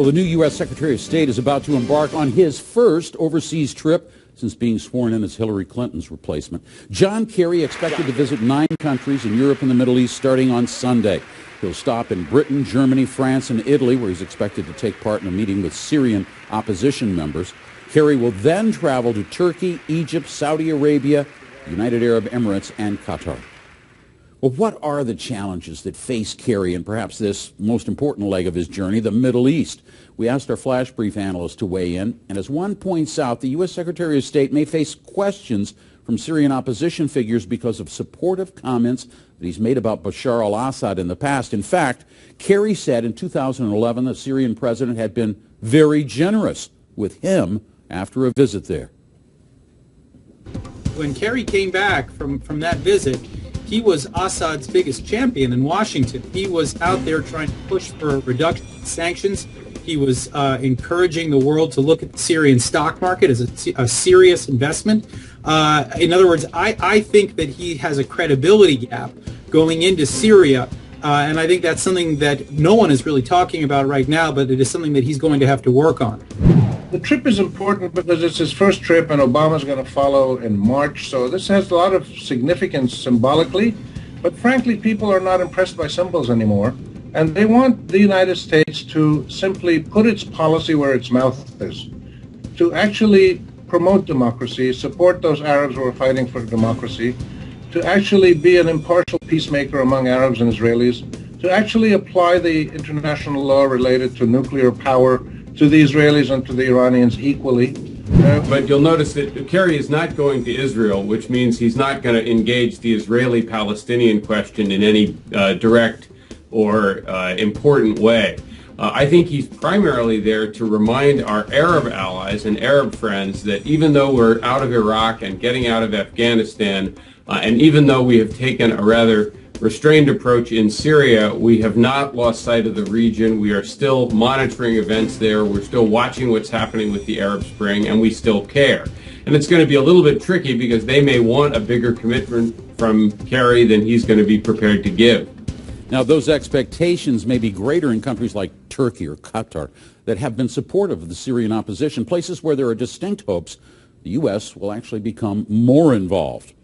Well, the new U.S. Secretary of State is about to embark on his first overseas trip since being sworn in as Hillary Clinton's replacement. John Kerry expected to visit 9 countries in Europe and the Middle East starting on Sunday. He'll stop in Britain, Germany, France, and Italy, where he's expected to take part in a meeting with Syrian opposition members. Kerry will then travel to Turkey, Egypt, Saudi Arabia, United Arab Emirates, and Qatar. Well, what are the challenges that face Kerry and perhaps this most important leg of his journey, the Middle East? We asked our Flash Brief analyst to weigh in, and as one points out, the U.S. Secretary of State may face questions from Syrian opposition figures because of supportive comments that he's made about Bashar al-Assad in the past. In fact, Kerry said in 2011 the Syrian president had been very generous with him after a visit there. When Kerry came back from that visit, he was Assad's biggest champion in Washington. He was out there trying to push for a reduction in sanctions. He was encouraging the world to look at the Syrian stock market as a serious investment. In other words, I think that he has a credibility gap going into Syria, and I think that's something that no one is really talking about right now, but it is something that he's going to have to work on. The trip is important because it's his first trip, and Obama's going to follow in March, so this has a lot of significance symbolically, but frankly, people are not impressed by symbols anymore, and they want the United States to simply put its policy where its mouth is, to actually promote democracy, support those Arabs who are fighting for democracy, to actually be an impartial peacemaker among Arabs and Israelis, to actually apply the international law related to nuclear power to the Israelis and to the Iranians equally. But you'll notice that Kerry is not going to Israel, which means he's not going to engage the Israeli-Palestinian question in any direct or important way. I think he's primarily there to remind our Arab allies and Arab friends that even though we're out of Iraq and getting out of Afghanistan, and even though we have taken a rather restrained approach in Syria, we have not lost sight of the region. We are still monitoring events there. We're still watching what's happening with the Arab Spring, and we still care. And it's going to be a little bit tricky because they may want a bigger commitment from Kerry than he's going to be prepared to give. Now, those expectations may be greater in countries like Turkey or Qatar that have been supportive of the Syrian opposition, places where there are distinct hopes the U.S. will actually become more involved.